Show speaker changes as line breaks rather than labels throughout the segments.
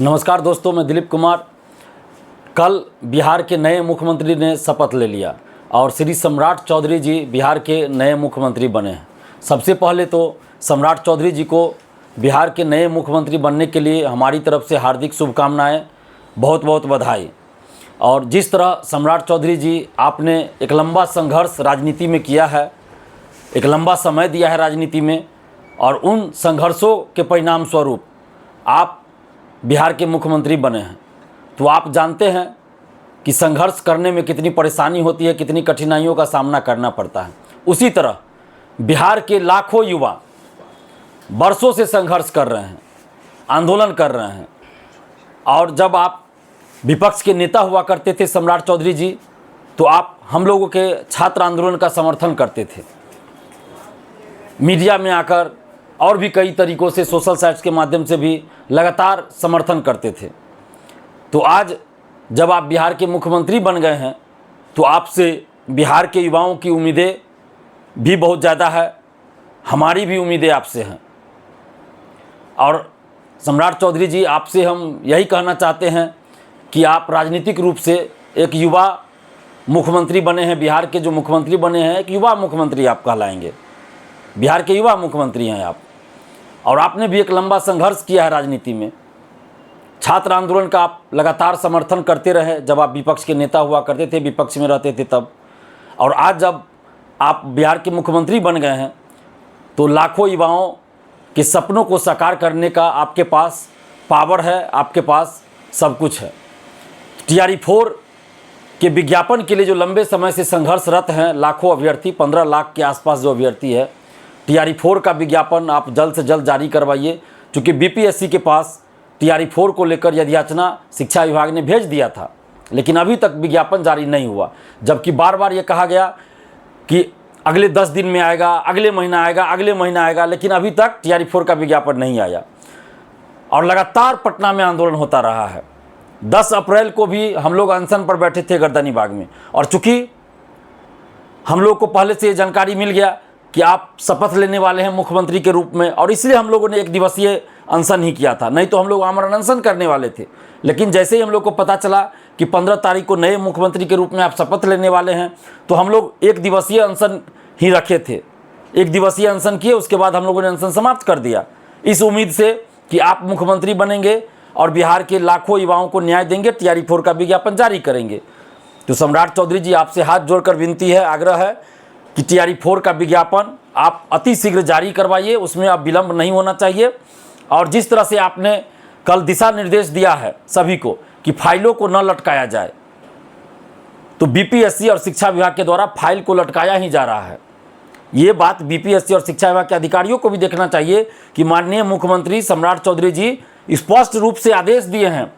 नमस्कार दोस्तों, मैं दिलीप कुमार। कल बिहार के नए मुख्यमंत्री ने शपथ ले लिया और श्री सम्राट चौधरी जी बिहार के नए मुख्यमंत्री बने हैं। सबसे पहले तो सम्राट चौधरी जी को बिहार के नए मुख्यमंत्री बनने के लिए हमारी तरफ से हार्दिक शुभकामनाएं, बहुत बहुत बधाई। और जिस तरह सम्राट चौधरी जी आपने एक लंबा संघर्ष राजनीति में किया है, एक लंबा समय दिया है राजनीति में, और उन संघर्षों के परिणाम स्वरूप आप बिहार के मुख्यमंत्री बने हैं, तो आप जानते हैं कि संघर्ष करने में कितनी परेशानी होती है, कितनी कठिनाइयों का सामना करना पड़ता है। उसी तरह बिहार के लाखों युवा बरसों से संघर्ष कर रहे हैं, आंदोलन कर रहे हैं। और जब आप विपक्ष के नेता हुआ करते थे सम्राट चौधरी जी, तो आप हम लोगों के छात्र आंदोलन का समर्थन करते थे, मीडिया में आकर और भी कई तरीक़ों से, सोशल साइट्स के माध्यम से भी लगातार समर्थन करते थे। तो आज जब आप बिहार के मुख्यमंत्री बन गए हैं, तो आपसे बिहार के युवाओं की उम्मीदें भी बहुत ज़्यादा है, हमारी भी उम्मीदें आपसे हैं। और सम्राट चौधरी जी, आपसे हम यही कहना चाहते हैं कि आप राजनीतिक रूप से एक युवा मुख्यमंत्री बने हैं। बिहार के जो मुख्यमंत्री बने हैं, एक युवा मुख्यमंत्री आप कहलाएंगे। बिहार के युवा मुख्यमंत्री हैं आप, और आपने भी एक लंबा संघर्ष किया है राजनीति में। छात्र आंदोलन का आप लगातार समर्थन करते रहे जब आप विपक्ष के नेता हुआ करते थे, विपक्ष में रहते थे तब। और आज जब आप बिहार के मुख्यमंत्री बन गए हैं, तो लाखों युवाओं के सपनों को साकार करने का आपके पास पावर है, आपके पास सब कुछ है। TRE-4 के विज्ञापन के लिए जो लंबे समय से संघर्षरत हैं लाखों अभ्यर्थी, 15 लाख के आसपास जो अभ्यर्थी है, TRE-4 का विज्ञापन आप जल्द से जल्द जारी करवाइए। क्योंकि BPSC के पास TRE-4 को लेकर यदियाचना शिक्षा विभाग ने भेज दिया था, लेकिन अभी तक विज्ञापन जारी नहीं हुआ। जबकि बार बार ये कहा गया कि अगले 10 दिन में आएगा, अगले महीना आएगा, अगले महीना आएगा, लेकिन अभी तक TRE-4 का विज्ञापन नहीं आया। और लगातार पटना में आंदोलन होता रहा है। 10 अप्रैल को भी हम लोग अनशन पर बैठे थे गर्दनी बाग में, और चूँकि हम लोग को पहले से ये जानकारी मिल गया कि आप शपथ लेने वाले हैं मुख्यमंत्री के रूप में, और इसलिए हम लोगों ने एक दिवसीय अनशन ही किया था, नहीं तो हम लोग आमरण अनशन करने वाले थे। लेकिन जैसे ही हम लोग को पता चला कि 15 तारीख को नए मुख्यमंत्री के रूप में आप शपथ लेने वाले हैं, तो हम लोग एक दिवसीय अनशन ही रखे थे। एक दिवसीय अनशन किए, उसके बाद हम लोगों ने अनशन समाप्त कर दिया, इस उम्मीद से कि आप मुख्यमंत्री बनेंगे और बिहार के लाखों युवाओं को न्याय देंगे, TRE-4 का विज्ञापन जारी करेंगे। तो सम्राट चौधरी जी, आपसे हाथ जोड़कर विनती है, आग्रह है कि TRE-4 का विज्ञापन आप अति शीघ्र जारी करवाइए, उसमें अब विलंब नहीं होना चाहिए। और जिस तरह से आपने कल दिशा निर्देश दिया है सभी को कि फाइलों को न लटकाया जाए, तो BPSC और शिक्षा विभाग के द्वारा फाइल को लटकाया ही जा रहा है। ये बात BPSC और शिक्षा विभाग के अधिकारियों को भी देखना चाहिए कि माननीय मुख्यमंत्री सम्राट चौधरी जी स्पष्ट रूप से आदेश दिए हैं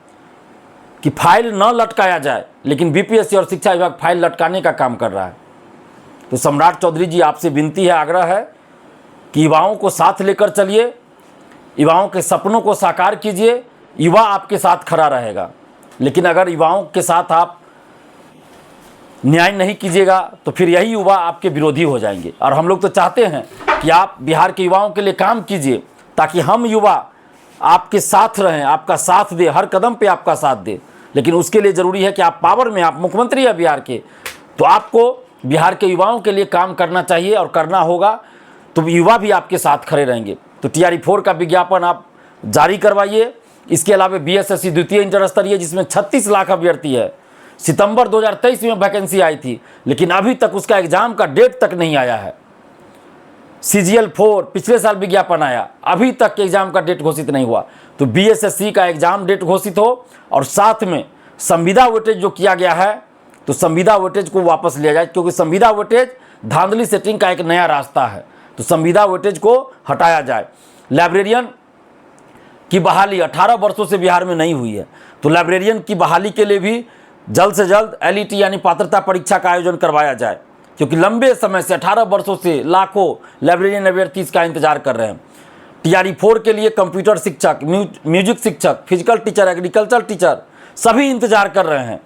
कि फाइल न लटकाया जाए, लेकिन BPSC और शिक्षा विभाग फाइल लटकाने का काम कर रहा है। तो सम्राट चौधरी जी, आपसे विनती है, आग्रह है कि युवाओं को साथ लेकर चलिए, युवाओं के सपनों को साकार कीजिए। युवा आपके साथ खड़ा रहेगा, लेकिन अगर युवाओं के साथ आप न्याय नहीं कीजिएगा तो फिर यही युवा आपके विरोधी हो जाएंगे। और हम लोग तो चाहते हैं कि आप बिहार के युवाओं के लिए काम कीजिए, ताकि हम युवा आपके साथ रहें, आपका साथ दे, हर कदम पे आपका साथ दे। लेकिन उसके लिए ज़रूरी है कि आप पावर में, आप मुख्यमंत्री हैं बिहार के, तो आपको बिहार के युवाओं के लिए काम करना चाहिए, और करना होगा तो युवा भी आपके साथ खड़े रहेंगे। तो TRE-4 का विज्ञापन आप जारी करवाइए। इसके अलावा BSSC द्वितीय इंटर स्तरीय, जिसमें 36 लाख अभ्यर्थी है, सितंबर 2023 में वैकेंसी आई थी, लेकिन अभी तक उसका एग्ज़ाम का डेट तक नहीं आया है। CGL-4 पिछले साल विज्ञापन आया, अभी तक एग्ज़ाम का डेट घोषित नहीं हुआ। तो BSSC का एग्ज़ाम डेट घोषित हो, और साथ में संविदा वेटेज जो किया गया है, तो संविदा वेटेज को वापस लिया जाए, क्योंकि संविदा वेटेज धांधली सेटिंग का एक नया रास्ता है। तो संविदा वेटेज को हटाया जाए। लाइब्रेरियन की बहाली 18 वर्षों से बिहार में नहीं हुई है, तो लाइब्रेरियन की बहाली के लिए भी जल्द से जल्द LET यानी पात्रता परीक्षा का आयोजन करवाया जाए, क्योंकि लंबे समय से 18 वर्षों से लाखों लाइब्रेरियन अभ्यर्थी इसका इंतजार कर रहे हैं। TRE-4 के लिए कंप्यूटर शिक्षक, म्यूजिक शिक्षक, फिजिकल टीचर, एग्रीकल्चर टीचर सभी इंतजार कर रहे हैं,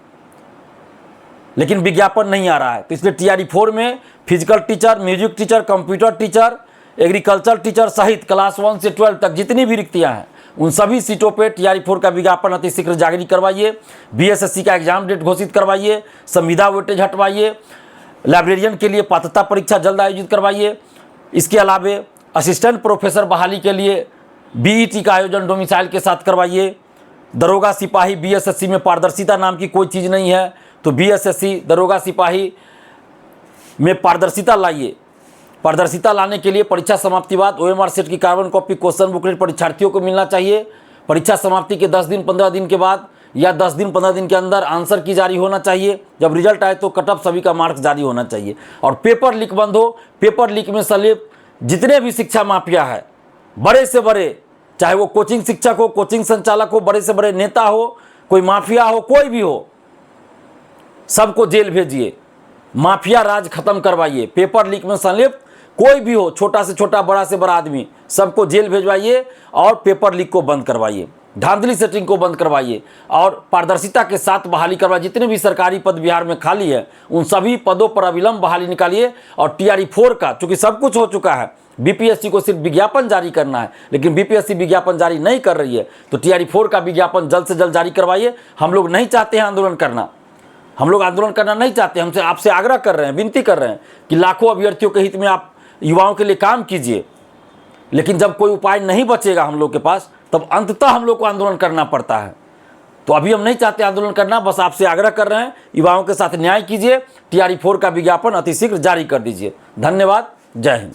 लेकिन विज्ञापन नहीं आ रहा है। तो इसलिए TRE-4 में physical teacher, music teacher, computer teacher, agriculture teacher सहित क्लास 1 से 12 तक जितनी भी रिक्तियां हैं उन सभी सीटों पे TRE-4 का विज्ञापन अतिशीघ्र जारी करवाइए। BSSC का एग्जाम डेट घोषित करवाइए, संविदा वेटेज हटवाइए, लाइब्रेरियन के लिए पात्रता परीक्षा जल्द आयोजित करवाइए। इसके अलावे असिस्टेंट प्रोफेसर बहाली के लिए BET का आयोजन डोमिसाइल के साथ करवाइए। दरोगा सिपाही BSSC में पारदर्शिता नाम की कोई चीज़ नहीं है, तो BSSC दरोगा सिपाही में पारदर्शिता लाइए। पारदर्शिता लाने के लिए परीक्षा समाप्ति बाद OMR सेट की कार्बन कॉपी क्वेश्चन बुकलेट परीक्षार्थियों को मिलना चाहिए। परीक्षा समाप्ति के 10 दिन 15 दिन के बाद या 10 दिन 15 दिन के अंदर आंसर की जारी होना चाहिए। जब रिजल्ट आए तो कट ऑफ सभी का मार्क्स जारी होना चाहिए। और पेपर लीक बंद हो। पेपर लीक में संलिप्त जितने भी शिक्षा माफिया है, बड़े से बड़े, चाहे वो कोचिंग शिक्षक हो, कोचिंग संचालक हो, बड़े से बड़े नेता हो, कोई माफिया हो, कोई भी हो, सबको जेल भेजिए। माफिया राज खत्म करवाइए। पेपर लीक में संलिप्त कोई भी हो, छोटा से छोटा, बड़ा से बड़ा आदमी, सबको जेल भेजवाइए और पेपर लीक को बंद करवाइए, धांधली सेटिंग को बंद करवाइए और पारदर्शिता के साथ बहाली करवाइए। जितने भी सरकारी पद बिहार में खाली है उन सभी पदों पर अविलंब बहाली निकालिए। और TRE-4 का, चूंकि सब कुछ हो चुका है, BPSC को सिर्फ विज्ञापन जारी करना है, लेकिन BPSC विज्ञापन जारी नहीं कर रही है, तो TRE-4 का विज्ञापन जल्द से जल्द जारी करवाइए। हम लोग नहीं चाहते हैं आंदोलन करना, हम लोग आंदोलन करना नहीं चाहते। हमसे आपसे आग्रह कर रहे हैं, विनती कर रहे हैं कि लाखों अभ्यर्थियों के हित में आप युवाओं के लिए काम कीजिए। लेकिन जब कोई उपाय नहीं बचेगा हम लोग के पास, तब अंततः हम लोग को आंदोलन करना पड़ता है। तो अभी हम नहीं चाहते आंदोलन करना, बस आपसे आग्रह कर रहे हैं, युवाओं के साथ न्याय कीजिए। TRE-4 का विज्ञापन अतिशीघ्र जारी कर दीजिए। धन्यवाद। जय हिंद।